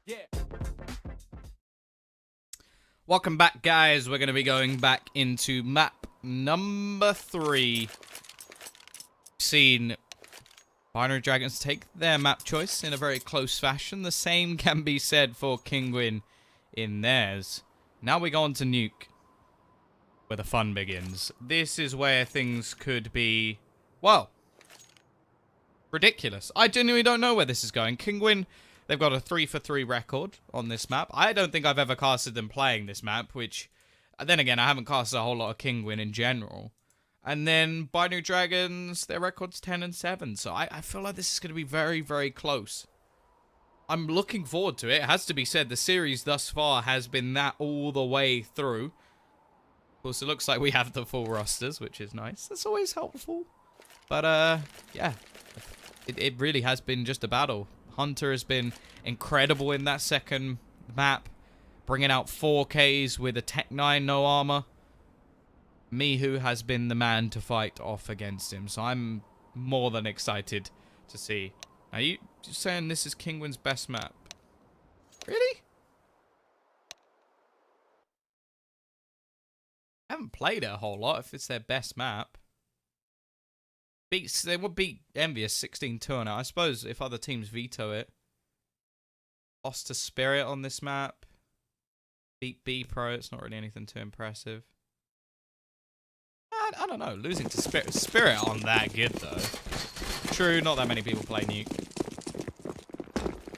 Yeah. Welcome back, guys. We're going to be going back into map number 3. Seen Binary Dragons take their map choice in a very close fashion. The same can be said for Kinguin in theirs. Now we go on to nuke, where the fun begins. This is where things could be, well, ridiculous. I genuinely don't know where this is going. Kinguin, they've got a 3-for-3 record on this map. I don't think I've ever casted them playing this map, which, then again, I haven't casted a whole lot of Kinguin in general. And then Binary Dragons, their record's 10-7. So I feel like this is going to be very, very close. I'm looking forward to it. It has to be said, the series thus far has been that all the way through. Of course, it looks like we have the full rosters, which is nice. That's always helpful. But, yeah. It really has been just a battle. Hunter has been incredible in that second map, bringing out 4Ks with a Tech 9 no armor. Mihu has been the man to fight off against him, so I'm more than excited to see. Are you saying this is Kinguin's best map? Really? I haven't played it a whole lot if it's their best map. They would beat Envious 16-2 on it. I suppose if other teams veto it. Lost to Spirit on this map. Beat B Pro. It's not really anything too impressive. I don't know. Losing to Spirit. Spirit aren't that good, though. True, not that many people play nuke.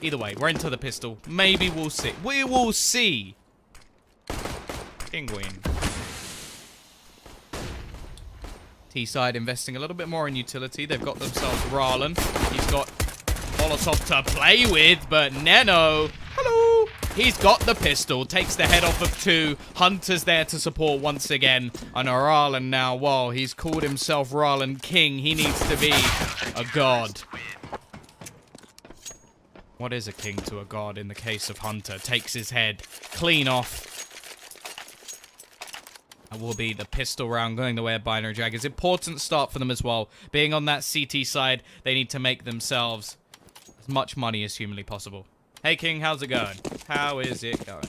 Either way, we're into the pistol. Maybe we'll see. We will see. Kinguin. T-side investing a little bit more in utility. They've got themselves Rarlan. He's got Molotov to play with, but Neno, hello, he's got the pistol. Takes the head off of 2. Hunter's there to support once again. And Rarlan now, whoa, he's called himself Rarlan King. He needs to be a god. What is a king to a god in the case of Hunter? Takes his head clean off. That will be the pistol round going the way of Binary Dragons. Important start for them as well. Being on that CT side, they need to make themselves as much money as humanly possible. Hey King, how's it going? How is it going?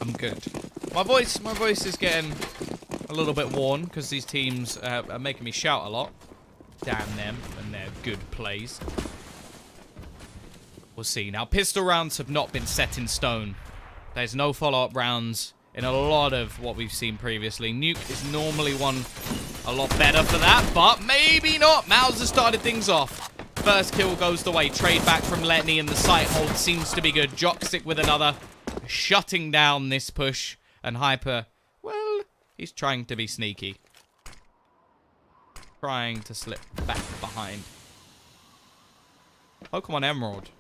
I'm good. My voice is getting a little bit worn because these teams are making me shout a lot. Damn them and their good plays. We'll see. Now, pistol rounds have not been set in stone. There's no follow-up rounds in a lot of what we've seen previously. Nuke is normally one a lot better for that, but maybe not. Mauser started things off. First kill goes the way. Trade back from Letney, and the sight hold seems to be good. Jockstick with another. Shutting down this push. And Hyper, well, he's trying to be sneaky. Trying to slip back behind. Pokemon Emerald.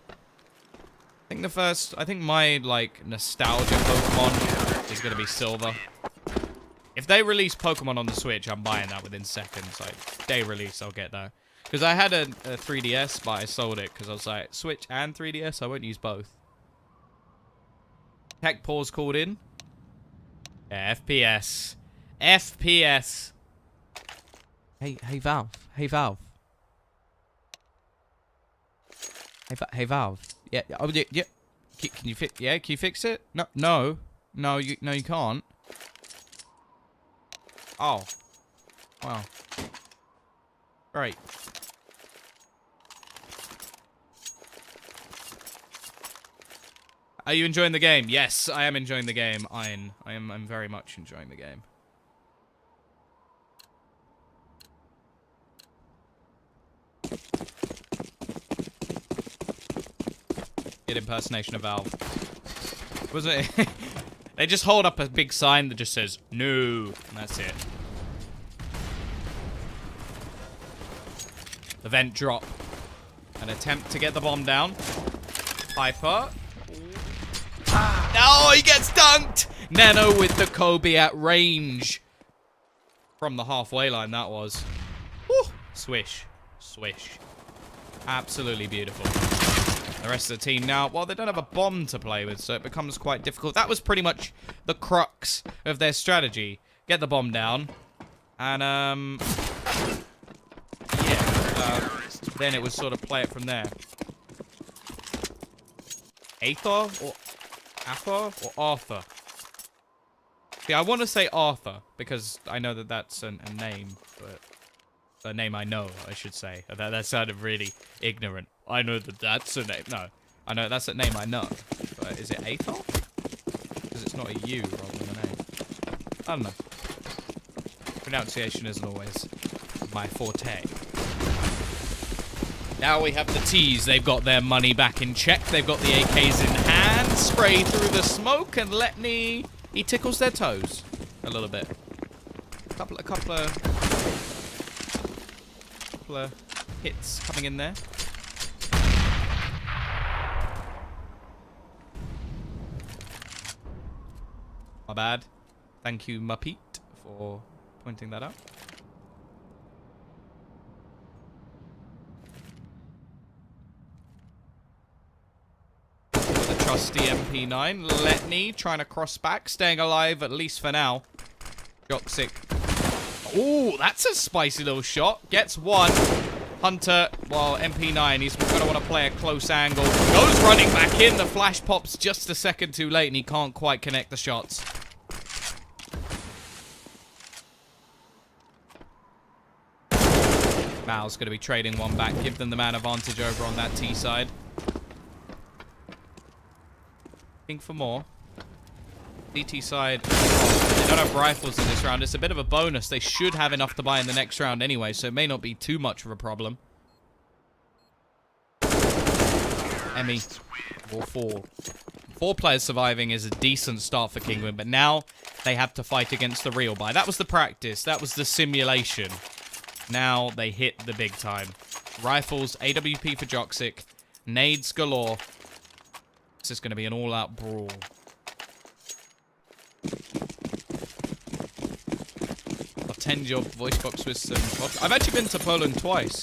I think my, like, nostalgia Pokemon is going to be Silver. If they release Pokemon on the Switch, I'm buying that within seconds. Like, day release, I'll get that. Because I had a 3DS, but I sold it because I was like, Switch and 3DS, I won't use both. Tech Pause called in. Yeah, FPS. FPS. Hey, Valve. Hey, Valve. Hey, Valve. Yeah. Oh, yeah. Can you fix? Yeah. Can you fix it? No. You can't. Oh. Wow. Great. Are you enjoying the game? Yes, I am enjoying the game. I'm very much enjoying the game. Good impersonation of Valve. Was it? They just hold up a big sign that just says no, and that's it. The vent drop. An attempt to get the bomb down. Hyper. No, he gets dunked! Nano with the Kobe at range. From the halfway line, that was. Woo. Swish. Swish. Absolutely beautiful. The rest of the team now, well, they don't have a bomb to play with, so it becomes quite difficult. That was pretty much the crux of their strategy. Get the bomb down. And, yeah. Then it was sort of play it from there. Athor or Athor or Arthur? See, I want to say Arthur because I know that that's a name, but a name I know, I should say. That sounded really ignorant. I know that that's a name. No, I know that's a name I know. But is it Athor? Because it's not a U rather than an A. I don't know. Pronunciation isn't always my forte. Now we have the T's. They've got their money back in check. They've got the AKs in hand. Spray through the smoke, and Letney, he tickles their toes a little bit. A couple of hits coming in there. My bad. Thank you, Muppet, for pointing that out. The trusty MP9. Letney trying to cross back, staying alive at least for now. Joxic. Oh, that's a spicy little shot. Gets one. Hunter, well, MP9, he's going to want to play a close angle. Goes running back in. The flash pops just a second too late, and he can't quite connect the shots. Mal's going to be trading one back. Give them the man advantage over on that T side. Looking for more. CT side, they don't have rifles in this round. It's a bit of a bonus. They should have enough to buy in the next round anyway, so it may not be too much of a problem. Emmy, or four. 4 players surviving is a decent start for Kinguin, but now they have to fight against the real buy. That was the practice. That was the simulation. Now they hit the big time. Rifles, AWP for Joxic, nades galore. This is going to be an all-out brawl. Attend your voice box with some vodka. I've actually been to Poland twice.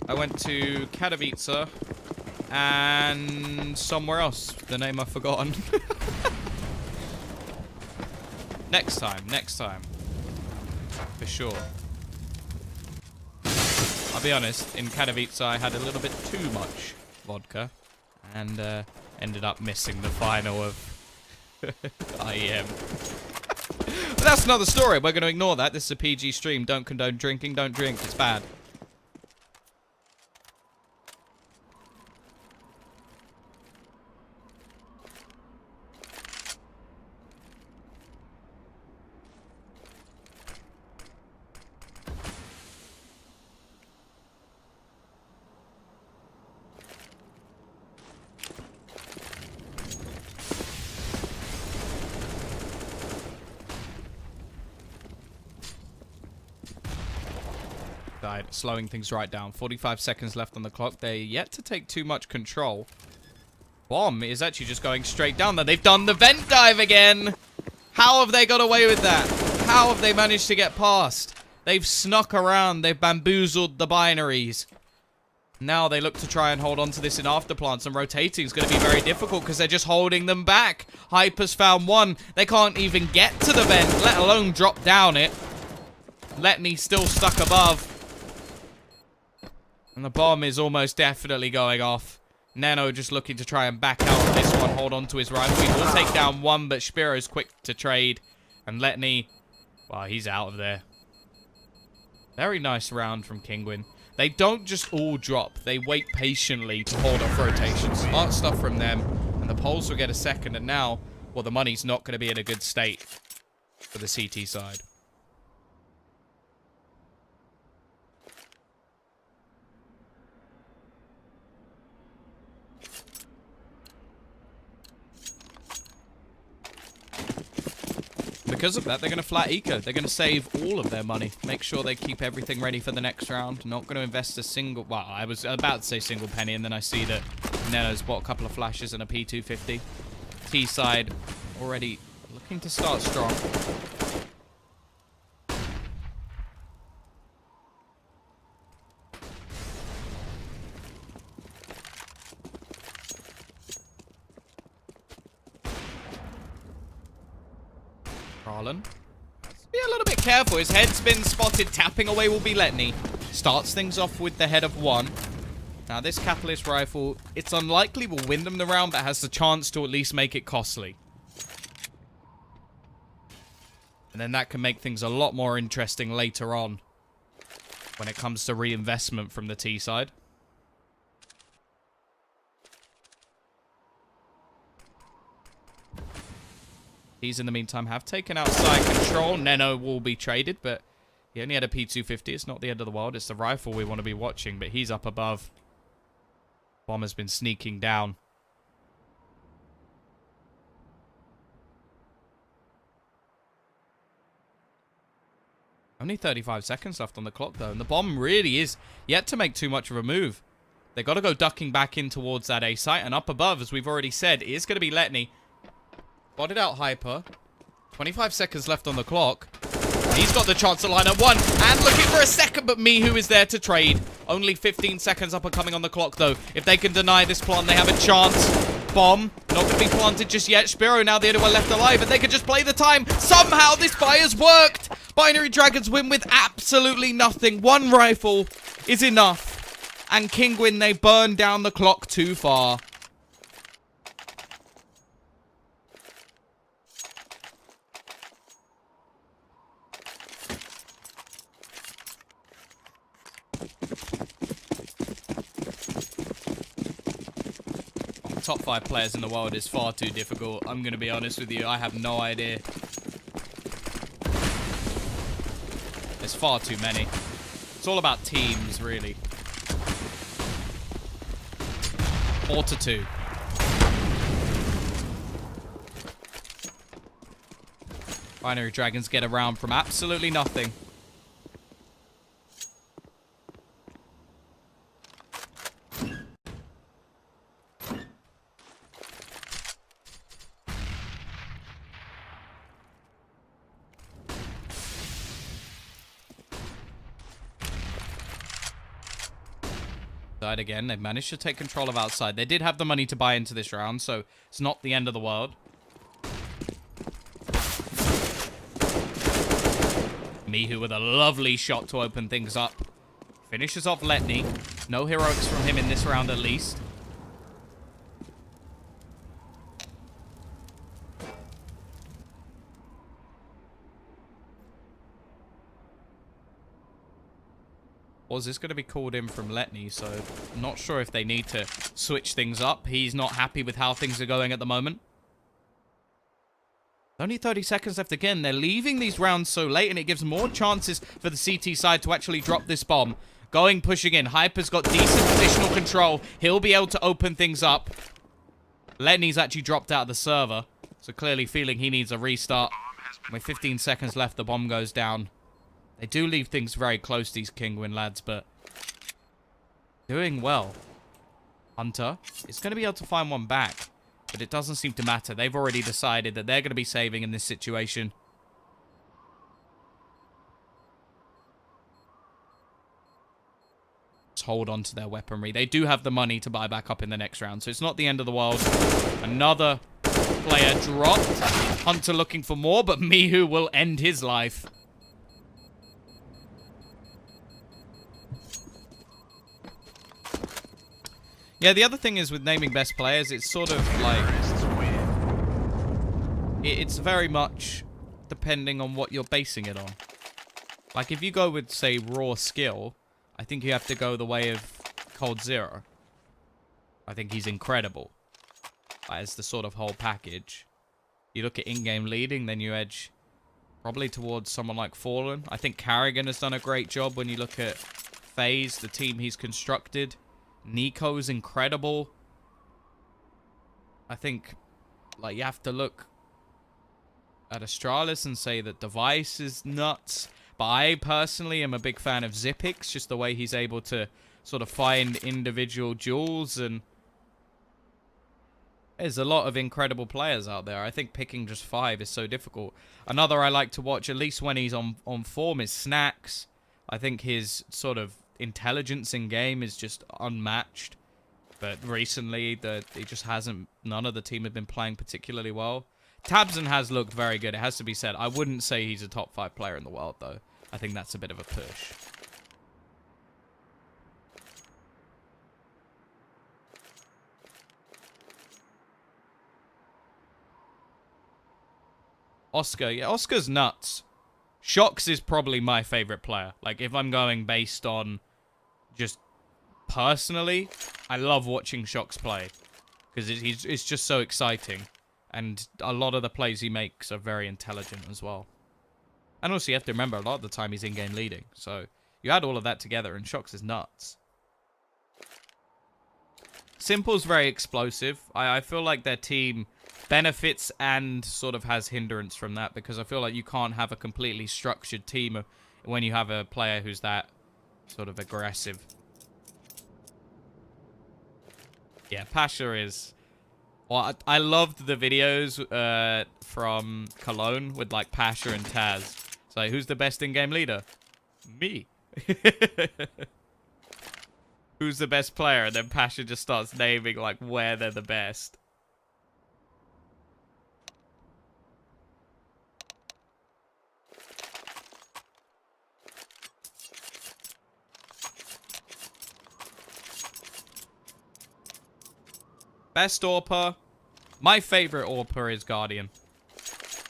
I went to Katowice and somewhere else. The name I've forgotten. Next time. For sure. I'll be honest, in Katowice I had a little bit too much vodka and ended up missing the final of IEM. But that's another story. We're going to ignore that. This is a PG stream. Don't condone drinking. Don't drink. It's bad. Died, slowing things right down. 45 seconds left on the clock. They're yet to take too much control. Bomb is actually just going straight down there. They've done the vent dive again. How have they got away with that? How have they managed to get past? They've snuck around. They've bamboozled the binaries. Now they look to try and hold on to this in afterplants, and rotating is going to be very difficult because they're just holding them back. Hyper's found one. They can't even get to the vent, let alone drop down it. Letney still stuck above. And the bomb is almost definitely going off. Nano just looking to try and back out of this one. Hold on to his rifle. He will take down one, but Spiro's quick to trade. And Letney, well, he's out of there. Very nice round from Kinguin. They don't just all drop. They wait patiently to hold off rotations. Smart stuff from them. And the Poles will get a second. And now, well, the money's not going to be in a good state for the CT side. Because of that, they're going to flat eco. They're going to save all of their money. Make sure they keep everything ready for the next round. Not going to invest a single... Well, I was about to say single penny, and then I see that Neno's bought a couple of flashes and a P250. T-side already looking to start strong. Be a little bit careful. His head's been spotted. Tapping away will be Letney. Starts things off with the head of one. Now, this Catalyst rifle, it's unlikely will win them the round, but has the chance to at least make it costly. And then that can make things a lot more interesting later on when it comes to reinvestment from the T side. These, in the meantime, have taken outside control. Neno will be traded, but he only had a P250. It's not the end of the world. It's the rifle we want to be watching, but he's up above. Bomb has been sneaking down. Only 35 seconds left on the clock, though, and the bomb really is yet to make too much of a move. They got to go ducking back in towards that A site, and up above, as we've already said, is going to be Letney. Spotted out Hyper. 25 seconds left on the clock. He's got the chance to line up one, and looking for a second, but Mihu is there to trade. Only 15 seconds up and coming on the clock, though. If they can deny this plant, they have a chance. Bomb, not going to be planted just yet. Spiro now the only one left alive, and they can just play the time. Somehow this buy has worked. Binary Dragons win with absolutely nothing. One rifle is enough. And Kinguin, they burn down the clock too far. Top 5 players in the world is far too difficult. I'm going to be honest with you. I have no idea. There's far too many. It's all about teams, really. 4-2. Binary Dragons get around from absolutely nothing. Again, they've managed to take control of outside. They did have the money to buy into this round, so it's not the end of the world. Mihu with a lovely shot to open things up. Finishes off Letney. No heroics from him in this round, at least. Was this going to be called in from Letney, so I'm not sure if they need to switch things up. He's not happy with how things are going at the moment. Only 30 seconds left again. They're leaving these rounds so late, and it gives more chances for the CT side to actually drop this bomb. Pushing in. Hyper's got decent positional control. He'll be able to open things up. Letney's actually dropped out of the server, so clearly feeling he needs a restart. With 15 seconds left, the bomb goes down. They do leave things very close, these Kinguin lads, but doing well. Hunter is going to be able to find one back, but it doesn't seem to matter. They've already decided that they're going to be saving in this situation. Let's hold on to their weaponry. They do have the money to buy back up in the next round, so it's not the end of the world. Another player dropped. Hunter looking for more, but Mihu will end his life. Yeah, the other thing is with naming best players, it's sort of like... It's very much depending on what you're basing it on. Like, if you go with, say, raw skill, I think you have to go the way of Cold Zero. I think he's incredible. As the sort of whole package. You look at in-game leading, then you edge probably towards someone like Fallen. I think Carrigan has done a great job when you look at FaZe, the team he's constructed. Nico's incredible. I think, like, you have to look at Astralis and say that Device is nuts. But I personally am a big fan of Zipix, just the way he's able to sort of find individual jewels, and there's a lot of incredible players out there. I think picking just 5 is so difficult. Another I like to watch, at least when he's on form, is Snacks. I think his sort of intelligence in game is just unmatched. But recently, he just hasn't... None of the team have been playing particularly well. Tabson has looked very good, it has to be said. I wouldn't say he's a top 5 player in the world, though. I think that's a bit of a push. Oscar. Yeah, Oscar's nuts. Shox is probably my favorite player. Like, if I'm going based on just personally, I love watching Shox play. Because it's just so exciting. And a lot of the plays he makes are very intelligent as well. And also, you have to remember, a lot of the time he's in-game leading. So, you add all of that together, and Shox is nuts. Simple's very explosive. I feel like their team benefits and sort of has hindrance from that, because I feel like you can't have a completely structured team when you have a player who's that sort of aggressive. Yeah, Pasha is... Well, I loved the videos from Cologne with, like, Pasha and Taz. It's like, who's the best in-game leader? Me. Who's the best player? And then Pasha just starts naming, like, where they're the best. Best AWPer. My favorite AWPer is Guardian.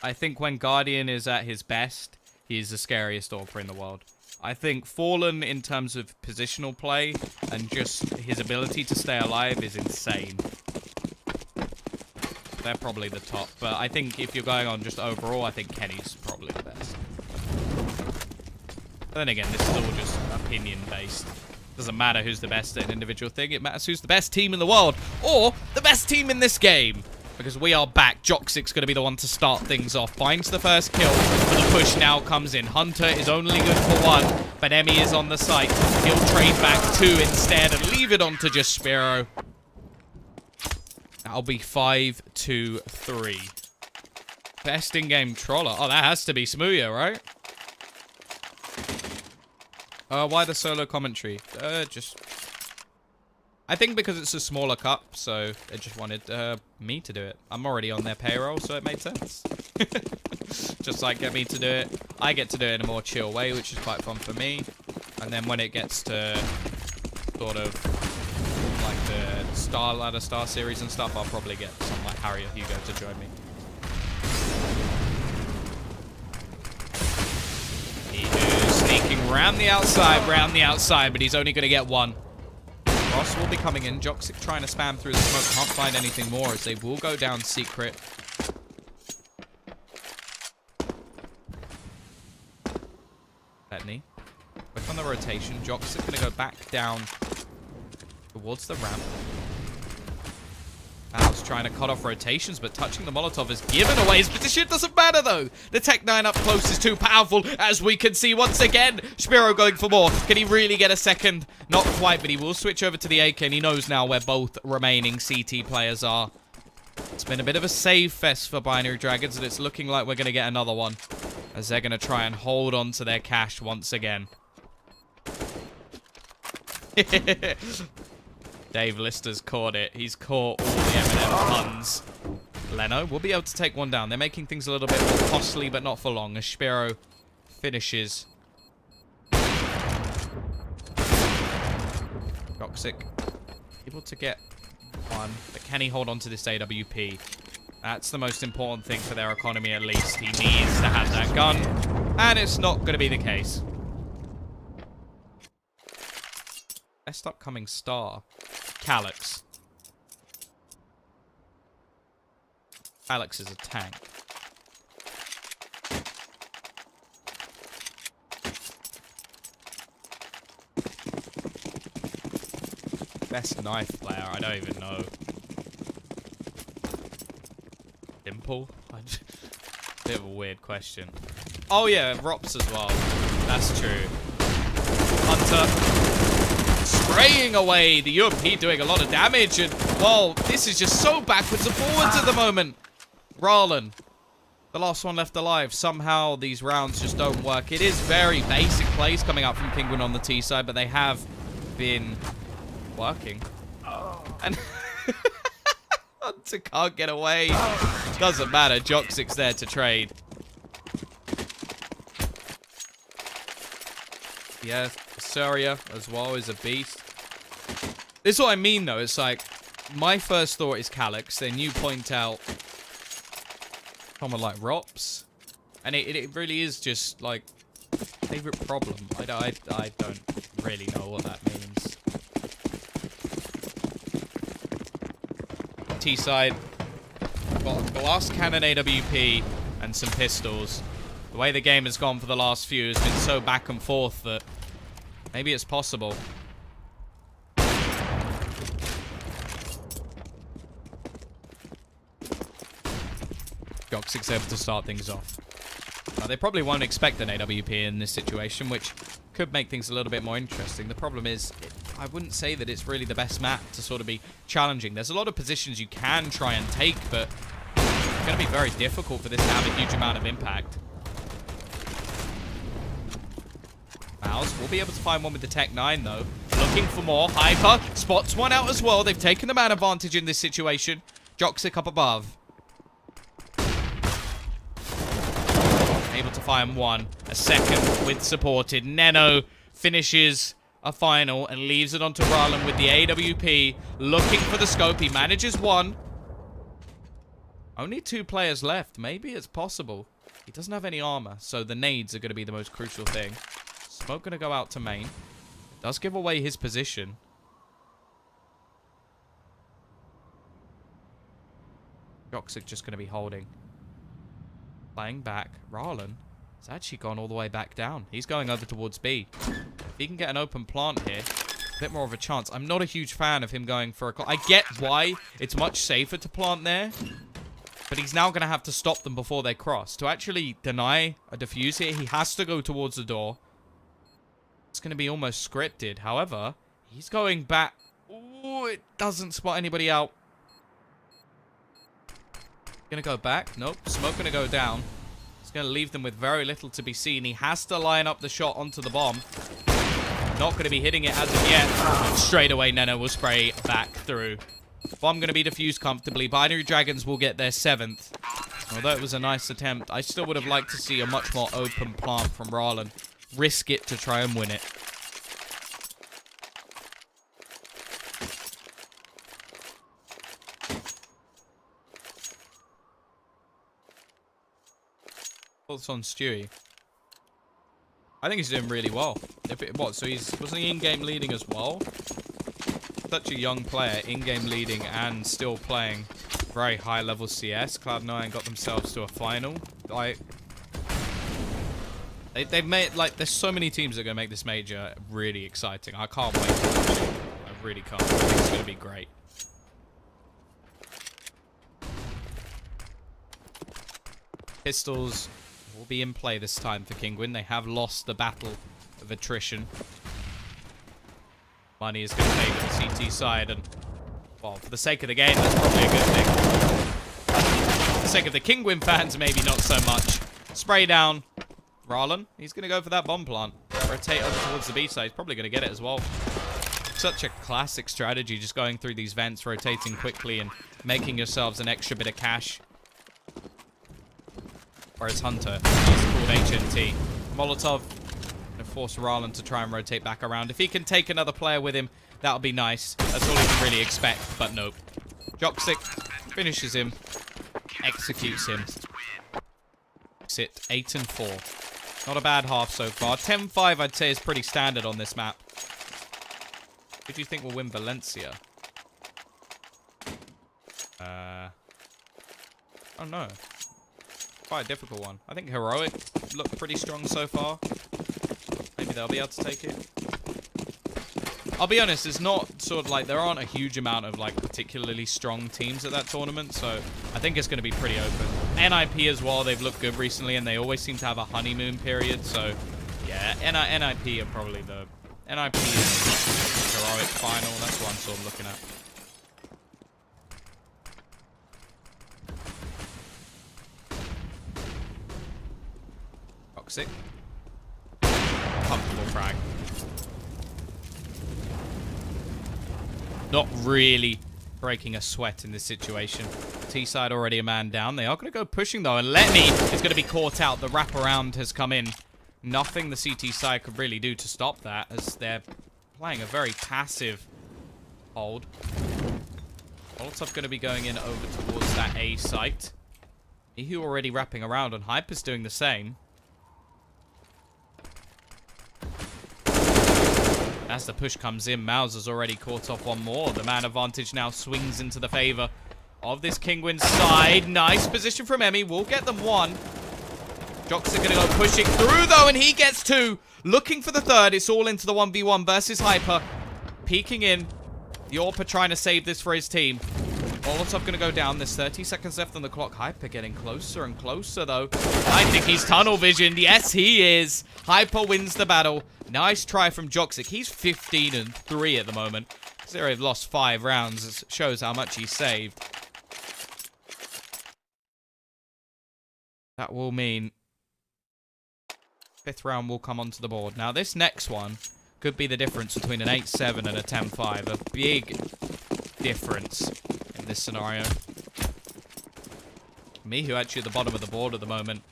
I think when Guardian is at his best, he's the scariest AWPer in the world. I think Fallen, in terms of positional play and just his ability to stay alive, is insane. They're probably the top. But I think if you're going on just overall, I think Kenny's probably the best. But then again, this is all just opinion-based. Doesn't matter who's the best at an individual thing. It matters who's the best team in the world. Or the best team in this game. Because we are back. Joxic's going to be the one to start things off. Finds the first kill. But the push now comes in. Hunter is only good for one. But Emmy is on the site. He'll trade back two instead and leave it on to just Spiro. That'll be 5-2-3. Best in-game Troller. Oh, that has to be Smooya, right? Why the solo commentary? I think because it's a smaller cup, so they just wanted me to do it. I'm already on their payroll, so it made sense. Just like get me to do it. I get to do it in a more chill way, which is quite fun for me. And then when it gets to sort of like the Star Ladder Star Series and stuff, I'll probably get someone like Harry or Hugo to join me. Sneaking round the outside, but he's only going to get one. Ross will be coming in. Joxic trying to spam through the smoke. Can't find anything more as they will go down secret. Petney. Quick on the rotation. Joxic going to go back down towards the ramp. Val's trying to cut off rotations, but touching the Molotov has given away his position. It doesn't matter, though. The Tech 9 up close is too powerful, as we can see once again. Spiro going for more. Can he really get a second? Not quite, but he will switch over to the AK, and he knows now where both remaining CT players are. It's been a bit of a save fest for Binary Dragons, and it's looking like we're going to get another one, as they're going to try and hold on to their cash once again. Dave Lister's caught it. He's caught all the M&M puns. Leno will be able to take one down. They're making things a little bit more costly, but not for long, as Spiro finishes. Toxic. Able to get one, but can he hold on to this AWP? That's the most important thing for their economy, at least. He needs to have that gun, and it's not going to be the case. Best upcoming star. Calyx. Alex is a tank. Best knife player? I don't even know. Dimple? Bit of a weird question. Oh yeah, Rops as well. That's true. Hunter. Spraying away. The UMP doing a lot of damage. And, well, this is just so backwards and forwards at the moment. Rarlan. The last one left alive. Somehow these rounds just don't work. It is very basic plays coming up from Kinguin on the T side, but they have been working. And Hunter can't get away. Doesn't matter. Joxic's there to trade. Yeah, Surya as well is a beast. This is what I mean, though. It's like, my first thought is Calyx. Then you point out someone like Rops. And it really is just, like, favorite problem. I don't really know what that means. T-side, got a glass cannon AWP and some pistols. The way the game has gone for the last few has been so back and forth that maybe it's possible. Joxic's able to start things off. Now, they probably won't expect an AWP in this situation, which could make things a little bit more interesting. The problem is, I wouldn't say that it's really the best map to sort of be challenging. There's a lot of positions you can try and take, but it's going to be very difficult for this to have a huge amount of impact. Mouse will be able to find one with the Tech 9, though. Looking for more. Hyper spots one out as well. They've taken the man advantage in this situation. Joxic up above. Able to find one. A second with supported. Neno finishes a final and leaves it onto Rallen with the AWP. Looking for the scope. He manages one. Only 2 players left. Maybe it's possible. He doesn't have any armor, so the nades are going to be the most crucial thing. Smoke going to go out to main. Does give away his position. Joxic just going to be holding. Playing back. Rallen has actually gone all the way back down. He's going over towards B. If he can get an open plant here, a bit more of a chance. I'm not a huge fan of him going for a... I get why it's much safer to plant there, but he's now going to have to stop them before they cross. To actually deny a defuse here, he has to go towards the door. It's going to be almost scripted. However, he's going back. Ooh, it doesn't spot anybody out. Gonna go back. Nope. Smoke gonna go down. It's gonna leave them with very little to be seen. He has to line up the shot onto the bomb. Not gonna be hitting it as of yet. And straight away, Neno will spray back through. Bomb gonna be defused comfortably. Binary Dragons will get their 7th. Although it was a nice attempt, I still would have liked to see a much more open plant from Rallen. Risk it to try and win it. Thoughts on Stewie? I think he's doing really well. So wasn't he in-game leading as well? Such a young player, in-game leading and still playing very high-level CS. Cloud9 got themselves to a final. They've made, like, there's so many teams that are going to make this major really exciting. I can't wait. I really can't. I think it's going to be great. Pistols will be in play this time for Kinguin. They have lost the battle of attrition. Money is going to take the CT side, and, well, for the sake of the game, that's probably a good thing. For the sake of the Kinguin fans, maybe not so much. Spray down. Rallen, he's going to go for that bomb plant. Rotate over towards the B side. He's probably going to get it as well. Such a classic strategy, just going through these vents, rotating quickly, and making yourselves an extra bit of cash. Whereas Hunter, he's called HNT. Molotov going to force Rallen to try and rotate back around. If he can take another player with him, that'll be nice. That's all he can really expect, but nope. Joxic finishes him, executes him. Sit 8-4. Not a bad half so far. 10-5, I'd say, is pretty standard on this map. Who do you think will win Valencia? Oh no. Quite a difficult one. I think Heroic looked pretty strong so far. Maybe they'll be able to take it. I'll be honest, it's not sort of like, there aren't a huge amount of like particularly strong teams at that tournament, so I think it's going to be pretty open. NIP as well, they've looked good recently, and they always seem to have a honeymoon period, so yeah, NIP are probably the... NIP is Heroic final, that's what I'm sort of looking at. Toxic. Comfortable frag. Not really breaking a sweat in this situation. T-side already a man down. They are going to go pushing, though, and Letney is going to be caught out. The wraparound has come in. Nothing the CT side could really do to stop that, as they're playing a very passive hold. Molotov going to be going in over towards that A site. Mihu already wrapping around, and Hyper's doing the same. As the push comes in, Mauser's already caught off one more. The man advantage now swings into the favor of this Kinguin side. Nice position from Emmy. We'll get them one. Jox are going to go pushing through, though, and he gets two. Looking for the third. It's all into the 1v1 versus Hyper. Peeking in. The Orpa trying to save this for his team. Molotov going to go down. There's 30 seconds left on the clock. Hyper getting closer and closer, though. I think he's tunnel visioned. Yes, he is. Hyper wins the battle. Nice try from Joxic. He's 15-3 at the moment. Zero lost 5 rounds. It shows how much he saved. That will mean 5th round will come onto the board. Now, this next one could be the difference between an 8-7 and a 10-5. A big difference in this scenario. Mihu actually at the bottom of the board at the moment.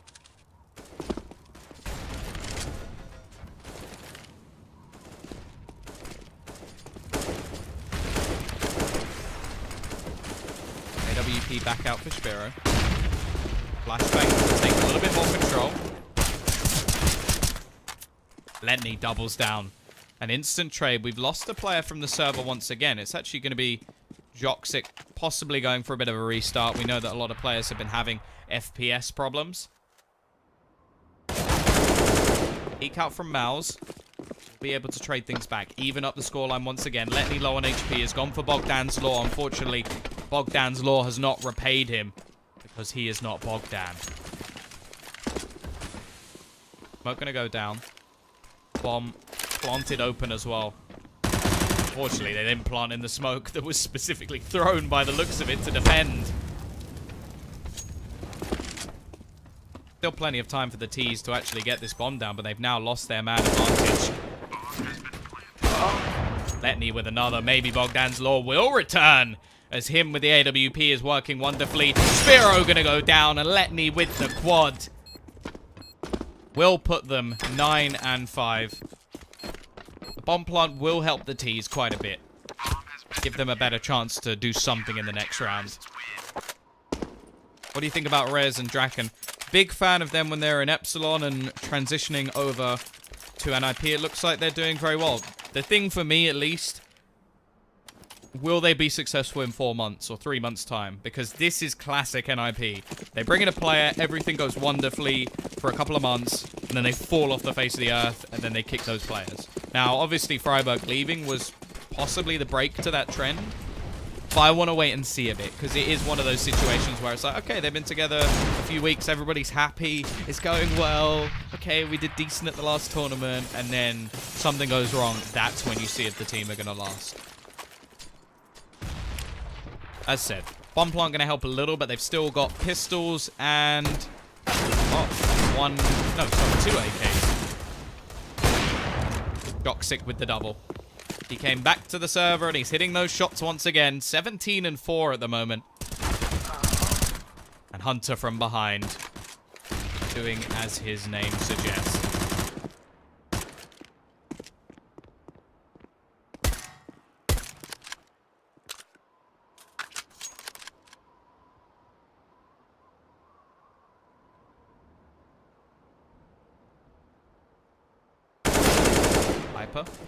AWP back out for Spiro. Flashbang to take a little bit more control. Letney doubles down. An instant trade. We've lost a player from the server once again. It's actually going to be Joxic possibly going for a bit of a restart. We know that a lot of players have been having FPS problems. Eke out from Mouse. Be able to trade things back. Even up the scoreline once again. Letney low on HP has gone for Bogdan's Law. Unfortunately, Bogdan's Law has not repaid him because he is not Bogdan. Smoke going to go down. Bomb planted open as well. Unfortunately, they didn't plant in the smoke that was specifically thrown by the looks of it to defend. Still plenty of time for the T's to actually get this bomb down, but they've now lost their man advantage. Letney with another. Maybe Bogdan's Law will return as him with the AWP is working wonderfully. Spiro gonna go down and Letney with the quad will put them 9-5. The bomb plant will help the T's quite a bit. Give them a better chance to do something in the next round. What do you think about Rez and Draken? Big fan of them when they're in Epsilon and transitioning over to NIP. It looks like they're doing very well. The thing for me, at least, will they be successful in 4 months or 3 months' time? Because this is classic NIP. They bring in a player, everything goes wonderfully for a couple of months, and then they fall off the face of the earth, and then they kick those players. Now, obviously, Freiburg leaving was possibly the break to that trend. But I want to wait and see a bit, because it is one of those situations where it's like, okay, they've been together a few weeks, everybody's happy, it's going well, okay, we did decent at the last tournament, and then something goes wrong. That's when you see if the team are going to last. As said, bomb plant going to help a little, but they've still got pistols and... two AKs. Joxic with the double. He came back to the server and he's hitting those shots once again. 17-4 at the moment. And Hunter from behind. Doing as his name suggests.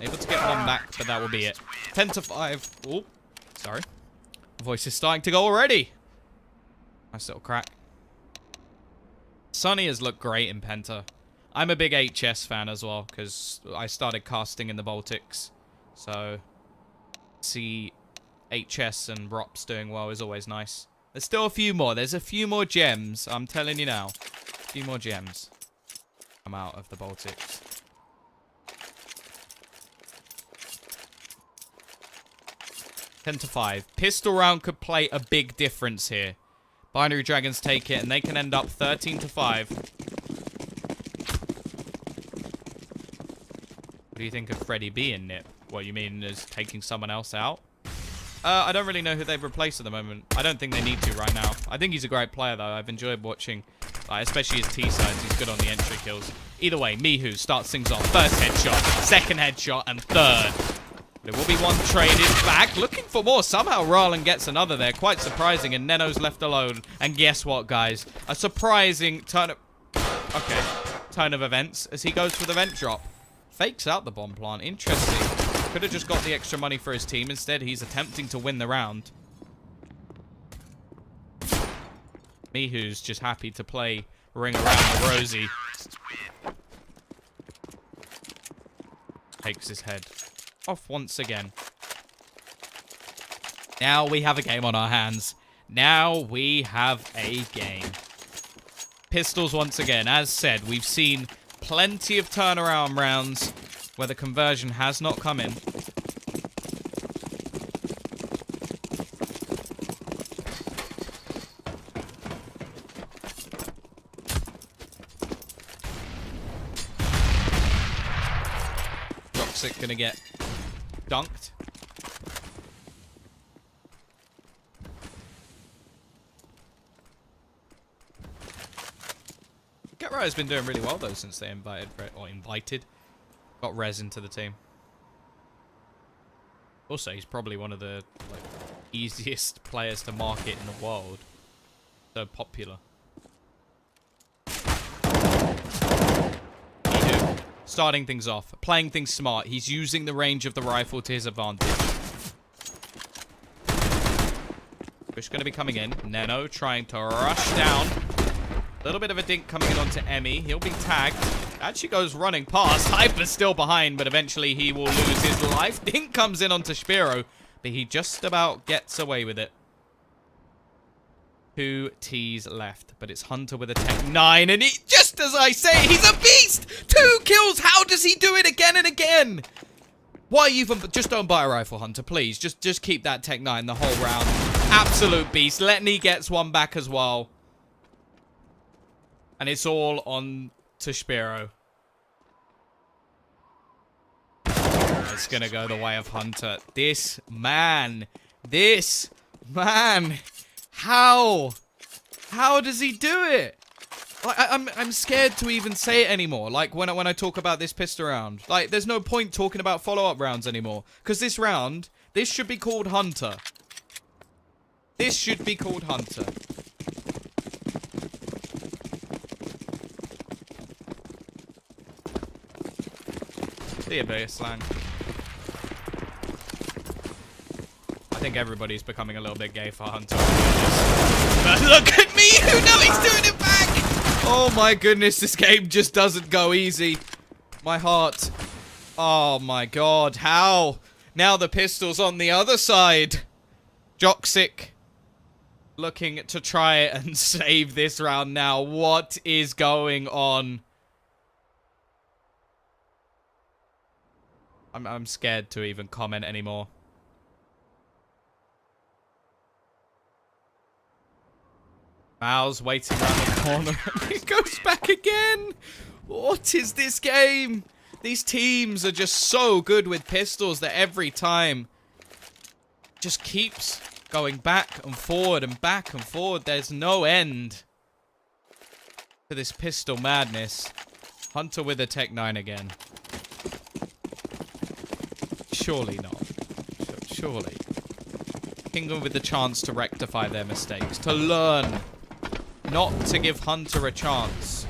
Able to get one back, but that will be it. 10-5. Oh, sorry. Voice is starting to go already. Nice little crack. Sunny has looked great in Penta. I'm a big HS fan as well, because I started casting in the Baltics. So, see HS and Rops doing well is always nice. There's still a few more. There's a few more gems. I'm telling you now. A few more gems come out of the Baltics. 10-5. Pistol round could play a big difference here. Binary Dragons take it, and they can end up 13-5. What do you think of Freddy B in Nip? What you mean is taking someone else out? I don't really know who they've replaced at the moment. I don't think they need to right now. I think he's a great player, though. I've enjoyed watching, especially his T-sides. He's good on the entry kills. Either way, Mihu starts things off. First headshot, second headshot, and third. There will be one traded back. Looking for more. Somehow Rarlan gets another there. Quite surprising. And Neno's left alone. And guess what, guys? A surprising turn of... Okay. Turn of events as he goes for the vent drop. Fakes out the bomb plant. Interesting. Could have just got the extra money for his team. Instead, he's attempting to win the round. Mihu's just happy to play ring around the rosy. Takes his head off once again. Now we have a game on our hands. Now we have a game. Pistols once again. As said, we've seen plenty of turnaround rounds where the conversion has not come in. Toxic gonna get dunked. Getright has been doing really well though since they invited, got Rez into the team. Also, he's probably one of the easiest players to market in the world. So popular. Starting things off, playing things smart. He's using the range of the rifle to his advantage. Bush going to be coming in. Neno trying to rush down. A little bit of a dink coming in onto Emmy. He'll be tagged. Actually goes running past. Hyper's still behind, but eventually he will lose his life. Dink comes in onto Spiro, but he just about gets away with it. 2 T's left, but it's Hunter with a Tech 9, and he, just as I say, he's a beast! 2 kills! How does he do it again and again? Why even... Just don't buy a rifle, Hunter, please. Just keep that Tech 9 the whole round. Absolute beast. Letney gets one back as well. And it's all on to Spiro. It's gonna go the way of Hunter. This man. How? How does he do it? Like, I'm scared to even say it anymore. Like, when I talk about this pistol round. Like, there's no point talking about follow-up rounds anymore. Because this round, this should be called Hunter. This should be called Hunter. See ya, Bear Slang. I think everybody's becoming a little bit gay for Hunter. But look at me! Who knows he's doing it back? Oh my goodness, this game just doesn't go easy. My heart. Oh my god, how? Now the pistol's on the other side. Joxic looking to try and save this round now. What is going on? I'm scared to even comment anymore. Mal's waiting around the corner. It goes back again. What is this game? These teams are just so good with pistols that every time just keeps going back and forward and back and forward. There's no end to this pistol madness. Hunter with a Tech 9 again. Surely not. Surely. Kinguin with the chance to rectify their mistakes. To learn. Not to give Hunter a chance.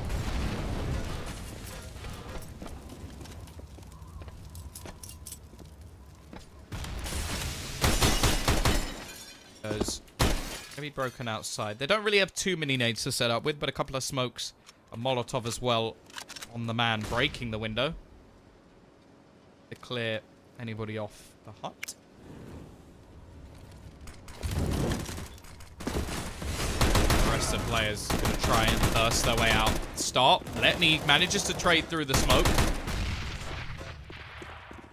Because maybe broken outside. They don't really have too many nades to set up with, but a couple of smokes. A Molotov as well on the man breaking the window. To clear anybody off the hut. The players going to try and burst their way out. Stop. Letney manages to trade through the smoke.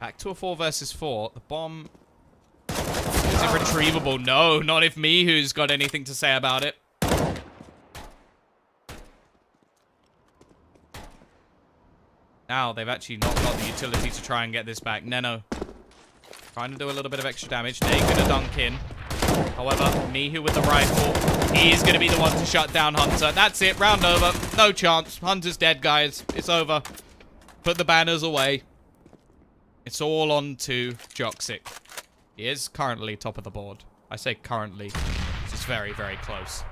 Back to a 4 versus 4. The bomb... Is it retrievable? No, not if Mihu's got anything to say about it. Now they've actually not got the utility to try and get this back. Neno trying to do a little bit of extra damage. They're going to dunk in. However, Mihu with the rifle, he is going to be the one to shut down Hunter. That's it, round over. No chance. Hunter's dead, guys. It's over. Put the banners away. It's all on to Joxic. He is currently top of the board. I say currently. It's very, very close.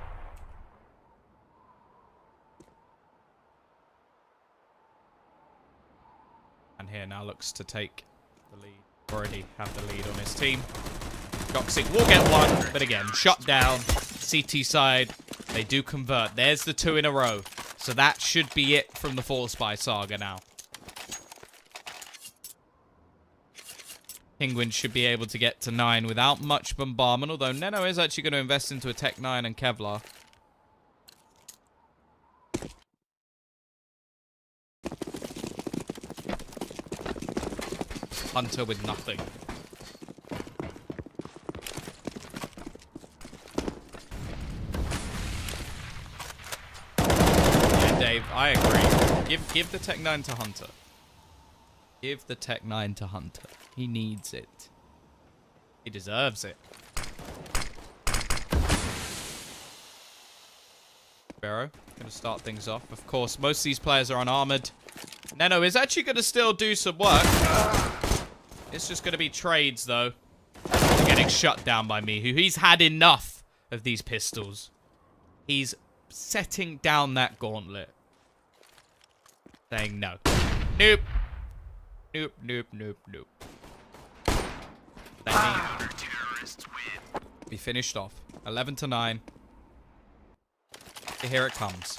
And here now looks to take the lead. Already have the lead on his team. Joxic will get one, but again, shut down. CT side, they do convert. There's the 2 in a row. So that should be it from the Fall Spy saga now. Kinguin should be able to get to 9 without much bombardment, although Neno is actually going to invest into a Tech 9 and Kevlar. Hunter with nothing. Yeah, Dave, I agree. Give the Tech 9 to Hunter. Give the Tech 9 to Hunter. He needs it. He deserves it. Sparrow, going to start things off. Of course, most of these players are unarmored. Neno is actually going to still do some work. It's just going to be trades, though. Getting shut down by Mihu. He's had enough of these pistols. He's setting down that gauntlet. Saying no. Nope. Nope, nope, nope, nope. Be finished off. 11 to 9. Here it comes.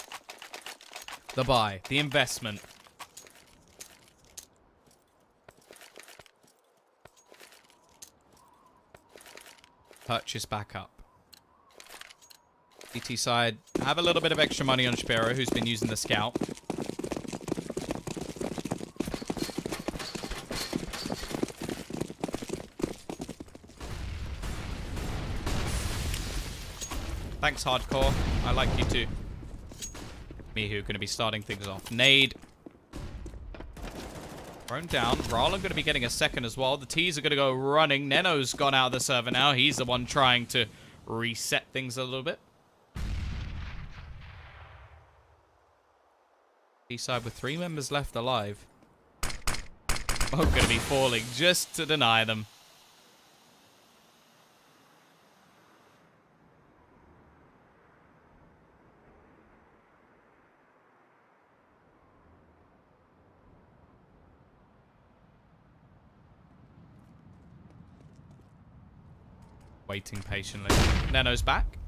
The buy. The investment. Purchase back up. CT side. Have a little bit of extra money on Sparrow, who's been using the scout. Thanks, Hardcore. I like you too. Mihu going to be starting things off. Nade. Thrown down. Rallen going to be getting a second as well. The T's are going to go running. Neno's gone out of the server now. He's the one trying to reset things a little bit. T-side with 3 members left alive. Oh, going to be falling just to deny them. Waiting patiently. Neno's back.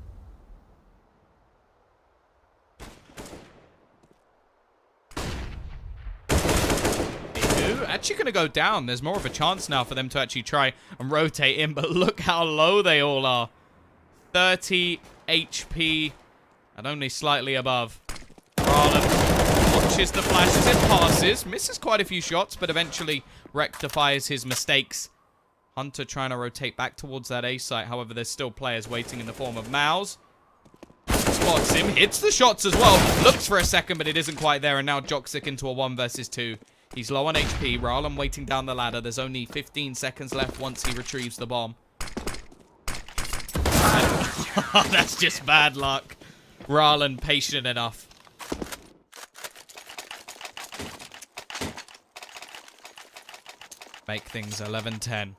Actually going to go down. There's more of a chance now for them to actually try and rotate in, but look how low they all are. 30 HP and only slightly above. Rallen watches the flashes and passes. Misses quite a few shots, but eventually rectifies his mistakes. Hunter trying to rotate back towards that A site. However, there's still players waiting in the form of Mouse. Spots him. Hits the shots as well. Looks for a second, but it isn't quite there. And now Joxic into a 1 versus 2. He's low on HP. Rallen waiting down the ladder. There's only 15 seconds left once he retrieves the bomb. That's just bad luck. Rallen patient enough. Make things 11-10.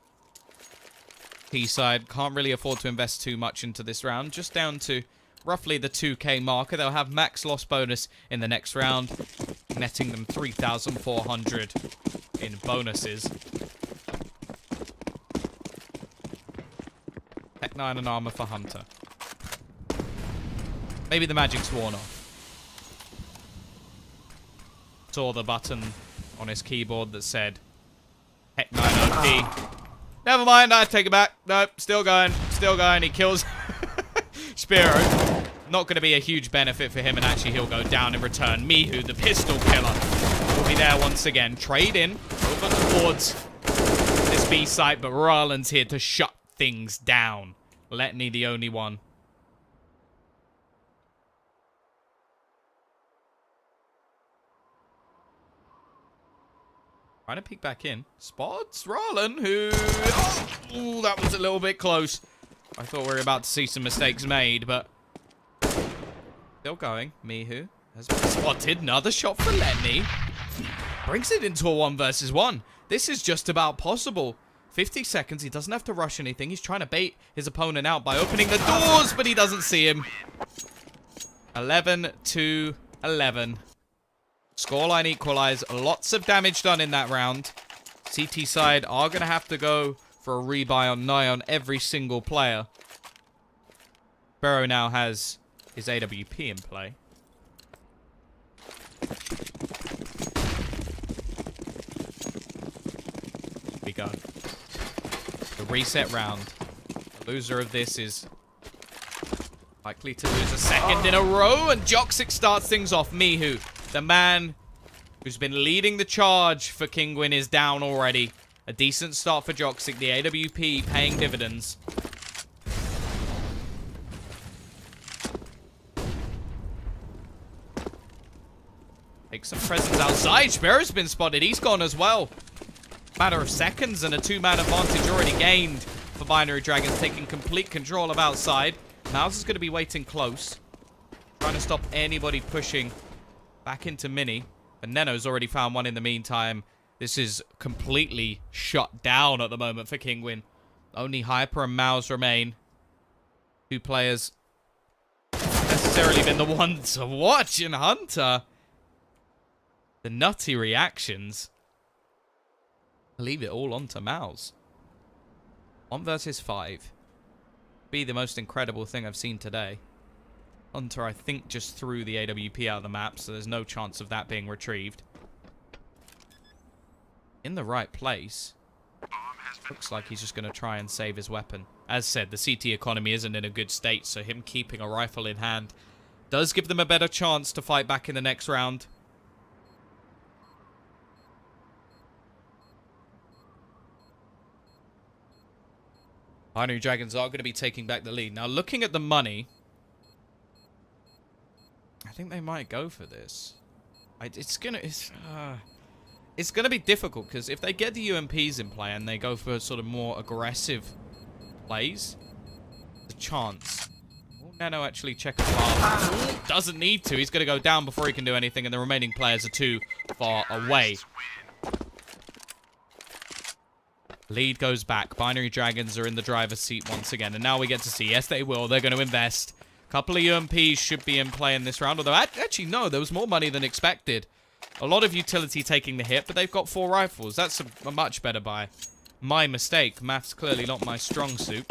T-side can't really afford to invest too much into this round. Just down to roughly the 2k marker. They'll have max loss bonus in the next round, netting them 3,400 in bonuses. Tech 9 and armor for Hunter. Maybe the magic's worn off. Saw the button on his keyboard that said Tech 9 OP. Never mind, I take it back. Nope, still going. Still going. He kills Sparrow. Not going to be a huge benefit for him, and actually he'll go down in return. Mihu, the pistol killer, will be there once again. Trade in over towards this B site, but Rallen's here to shut things down. Letney the only one. Trying to peek back in. Spots Rallen, who... Oh, that was a little bit close. I thought we were about to see some mistakes made, but... Still going. Mihu has been spotted. Another shot for Letney. Brings it into a 1 versus 1. This is just about possible. 50 seconds. He doesn't have to rush anything. He's trying to bait his opponent out by opening the doors, but he doesn't see him. 11-11. Scoreline equalize. Lots of damage done in that round. CT side are going to have to go for a rebuy on Nye on every single player. Sparrow now has his AWP in play. We go. The reset round. The loser of this is likely to lose a second in a row, and Joxic starts things off. Mihu, the man who's been leading the charge for Kinguin, is down already. A decent start for Joxic. The AWP paying dividends. Take some presence outside. Sparrow's been spotted. He's gone as well. Matter of seconds and a two-man advantage already gained for Binary Dragons, taking complete control of outside. Mouse is going to be waiting close, trying to stop anybody pushing back into Mini. And Neno's already found one in the meantime. This is completely shut down at the moment for Kinguin. Only Hyper and Mouse remain. Two players necessarily been the ones to watch, and Hunter. The nutty reactions. Leave it all onto Mouse. 1 versus 5. Be the most incredible thing I've seen today. Hunter, I think, just threw the AWP out of the map, so there's no chance of that being retrieved. In the right place. Looks like he's just going to try and save his weapon. As said, the CT economy isn't in a good state, so him keeping a rifle in hand does give them a better chance to fight back in the next round. Binary Dragons are going to be taking back the lead. Now, looking at the money, I think they might go for this. It's gonna be difficult, because if they get the UMPs in play and they go for sort of more aggressive plays, there's a chance. Will Nano actually check a path? Doesn't need to. He's going to go down before he can do anything, and the remaining players are too far away. Lead goes back. Binary Dragons are in the driver's seat once again. And now we get to see, yes, they will. They're going to invest. A couple of UMPs should be in play in this round. Although, actually, no, there was more money than expected. A lot of utility taking the hit, but they've got 4 rifles. That's a much better buy. My mistake. Math's clearly not my strong suit.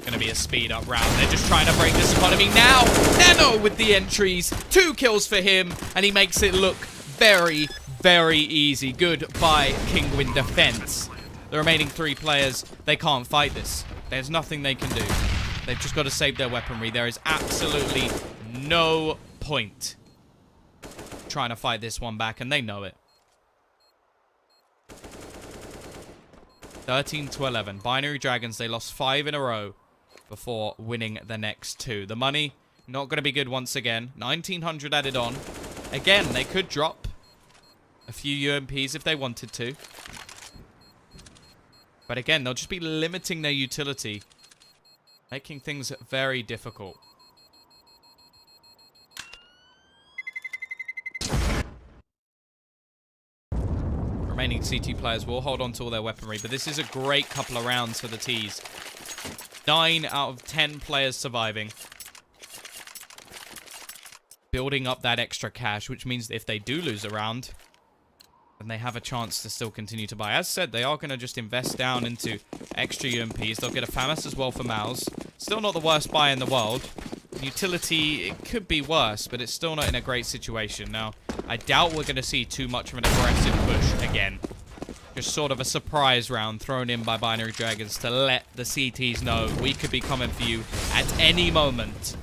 Going to be a speed up round. They're just trying to break this economy now. Nano with the entries. 2 kills for him, and he makes it look very, very easy. Goodbye, Kinguin defense. The remaining 3 players, they can't fight this. There's nothing they can do. They've just got to save their weaponry. There is absolutely no point trying to fight this one back, and they know it. 13-11. Binary Dragons, they lost 5 in a row before winning the next 2. The money, not going to be good once again. 1,900 added on. Again, they could drop a few UMPs if they wanted to. But again, they'll just be limiting their utility, making things very difficult. Remaining CT players will hold on to all their weaponry, but this is a great couple of rounds for the Ts. 9 out of 10 players surviving. Building up that extra cash, which means that if they do lose a round, then they have a chance to still continue to buy. As said, they are going to just invest down into extra UMPs. They'll get a FAMAS as well for Mouse. Still not the worst buy in the world. Utility, it could be worse, but it's still not in a great situation. Now, I doubt we're going to see too much of an aggressive push again. Just sort of a surprise round thrown in by Binary Dragons to let the CTs know we could be coming for you at any moment.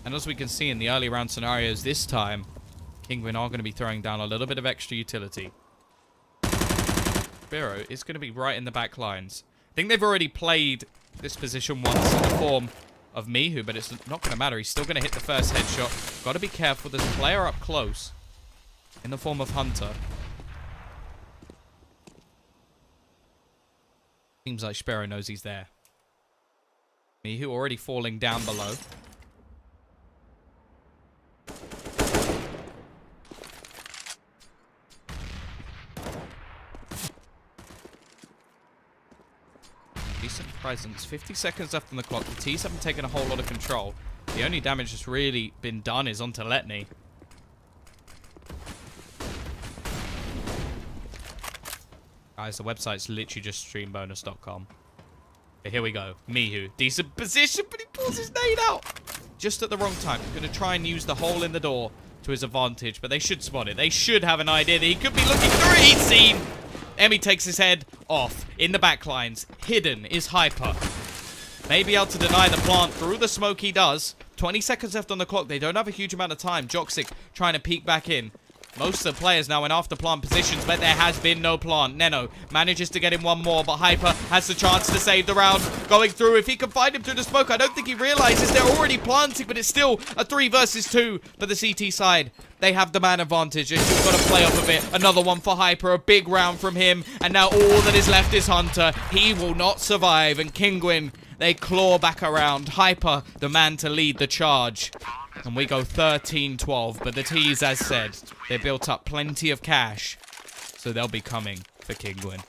And as we can see in the early round scenarios this time, Kinguin are going to be throwing down a little bit of extra utility. Biro is going to be right in the back lines. I think they've already played this position once in the form of Mihu, but it's not going to matter. He's still going to hit the first headshot. Got to be careful. There's a player up close in the form of Hunter. Seems like Sparrow knows he's there. Mihu already falling down below. Decent presence. 50 seconds left on the clock. The T's haven't taken a whole lot of control. The only damage that's really been done is onto Letni. Guys, the website's literally just streambonus.com. Okay, here we go. Mihu. Decent position, but he pulls his nade out. Just at the wrong time. He's going to try and use the hole in the door to his advantage, but they should spot it. They should have an idea that he could be looking through it. He's seen. Emmy takes his head off. In the backlines. Hidden is Hyper. May be able to deny the plant through the smoke he does. 20 seconds left on the clock. They don't have a huge amount of time. Joxic trying to peek back in. Most of the players now in after plant positions, but there has been no plant. Neno manages to get him one more, but Hyper has the chance to save the round. Going through, if he can find him through the smoke, I don't think he realizes they're already planting, but it's still a 3 versus 2 for the CT side. They have the man advantage. They've just got to play off of it. Another one for Hyper, a big round from him. And now all that is left is Hunter. He will not survive. And Kinguin, they claw back around. Hyper, the man to lead the charge. And we go 13-12. But the T's, as said, they built up plenty of cash. So they'll be coming for Kinguin.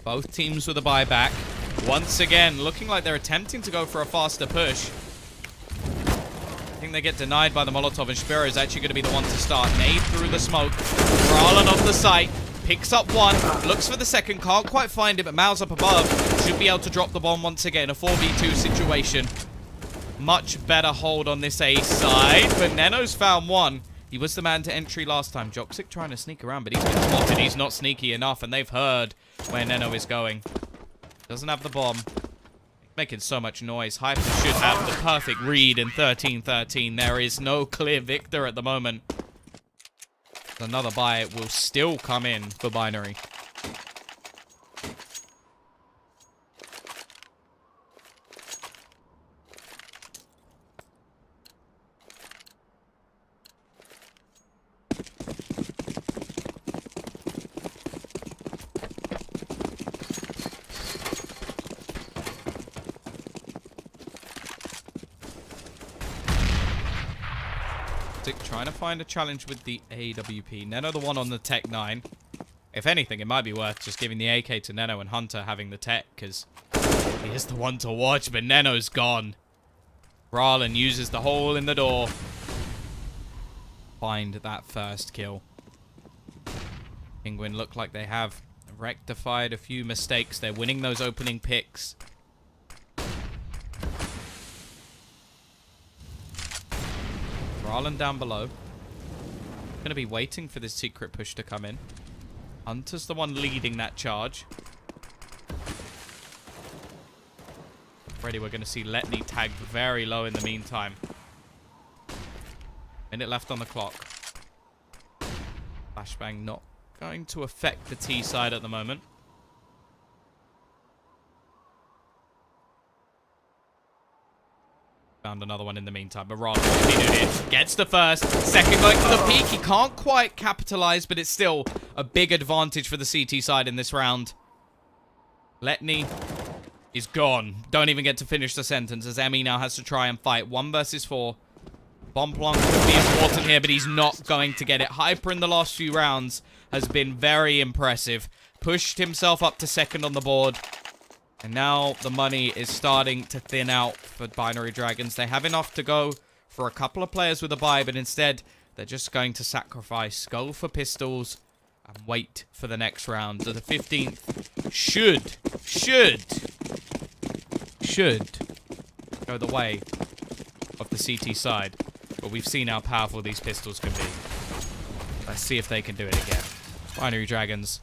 Both teams with a buyback. Once again, looking like they're attempting to go for a faster push. I think they get denied by the Molotov, and Spiro is actually going to be the one to start. Nade through the smoke. Bralin off the site. Picks up one. Looks for the second. Can't quite find it, but Mal's up above. Should be able to drop the bomb once again. A 4v2 situation. Much better hold on this A side. But Neno's found one. He was the man to entry last time. Joxic trying to sneak around, but he's been spotted. He's not sneaky enough, and they've heard where Neno is going. Doesn't have the bomb. Making so much noise. Hyper should have the perfect read in 13-13. There is no clear victor at the moment. Another buy will still come in for Binary. Trying to find a challenge with the AWP. Neno the one on the Tech 9. If anything, it might be worth just giving the AK to Neno and Hunter having the Tech, because he is the one to watch, but Neno's gone. Bralin uses the hole in the door. Find that first kill. Kinguin look like they have rectified a few mistakes. They're winning those opening picks. Bralin down below. Gonna be waiting for this secret push to come in. Hunter's the one leading that charge. Already we're gonna see Letni tagged very low in the meantime. Minute left on the clock. Flashbang not going to affect the T side at the moment. Found another one in the meantime, but Ron gets the first. Second going to the peak. He can't quite capitalize, but it's still a big advantage for the CT side in this round. Letni is gone. Don't even get to finish the sentence, as Emmy now has to try and fight. 1 versus 4. Bomb plonk could be important here, but he's not going to get it. Hyper in the last few rounds has been very impressive. Pushed himself up to second on the board. And now the money is starting to thin out for Binary Dragons. They have enough to go for a couple of players with a buy, but instead they're just going to sacrifice, go for pistols, and wait for the next round. So the 15th should go the way of the CT side. But we've seen how powerful these pistols can be. Let's see if they can do it again. Binary Dragons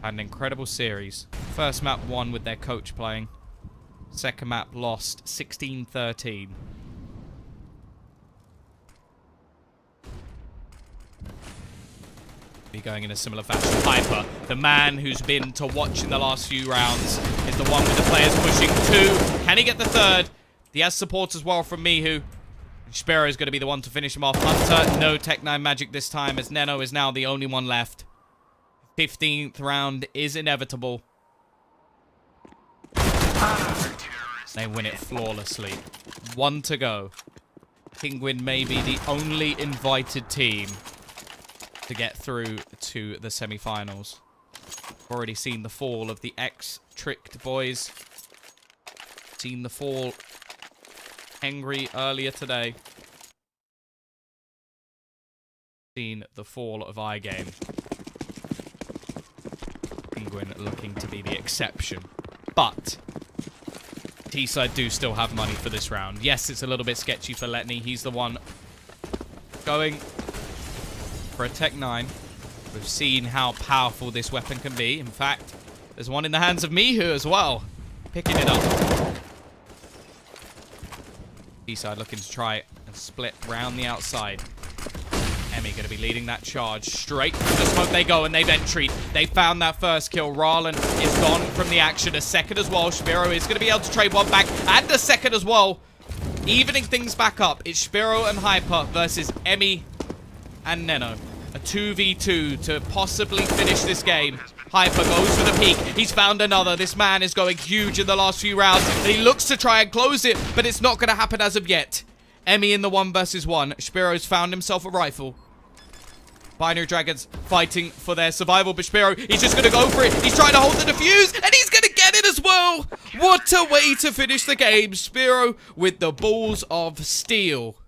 had an incredible series. First map won with their coach playing. Second map lost 16-13. be going in a similar fashion. Hyper, the man who's been to watch in the last few rounds, is the one with the players pushing 2. Can he get the 3rd? He has support as well from Mihu. Spiro is going to be the one to finish him off. Hunter, no Tech 9 magic this time, as Neno is now the only one left. 15th round is inevitable. They win it flawlessly. 1 to go. Kinguin may be the only invited team to get through to the semi-finals. Already seen the fall of the X-Tricked boys. Seen the fall Angry earlier today. Seen the fall of iGame. Kinguin looking to be the exception. But T-side do still have money for this round. Yes, it's a little bit sketchy for Letney. He's the one going for a Tech 9. We've seen how powerful this weapon can be. In fact, there's one in the hands of Mihu as well. Picking it up. T-side looking to try and split round the outside. Emmy going to be leading that charge. Straight through the smoke they go, and they've entried. They found that first kill. Rarlan is gone from the action. A second as well. Spiro is going to be able to trade one back, and a second as well. Evening things back up. It's Spiro and Hyper versus Emmy and Neno. A 2v2 to possibly finish this game. Hyper goes for the peak. He's found another. This man is going huge in the last few rounds. And he looks to try and close it, but it's not going to happen as of yet. Emmy in the 1 versus 1. Spiro's found himself a rifle. Binary Dragons fighting for their survival, but Spiro, he's just going to go for it. He's trying to hold the defuse, and he's going to get it as well. What a way to finish the game. Spiro with the balls of steel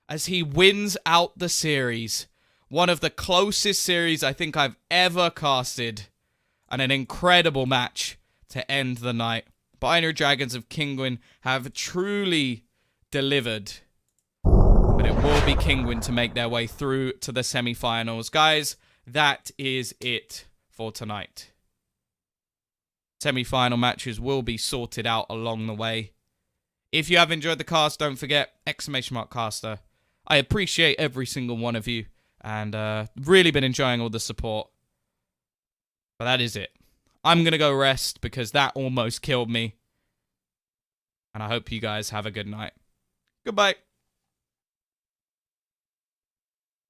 as he wins out the series. One of the closest series I think I've ever casted. And an incredible match to end the night. Binary Dragons of Kinguin have truly delivered. But it will be Kinguin to make their way through to the semi-finals. Guys, that is it for tonight. Semi-final matches will be sorted out along the way. If you have enjoyed the cast, don't forget, !caster. I appreciate every single one of you. And really been enjoying all the support. But that is it. I'm going to go rest because that almost killed me. And I hope you guys have a good night. Goodbye.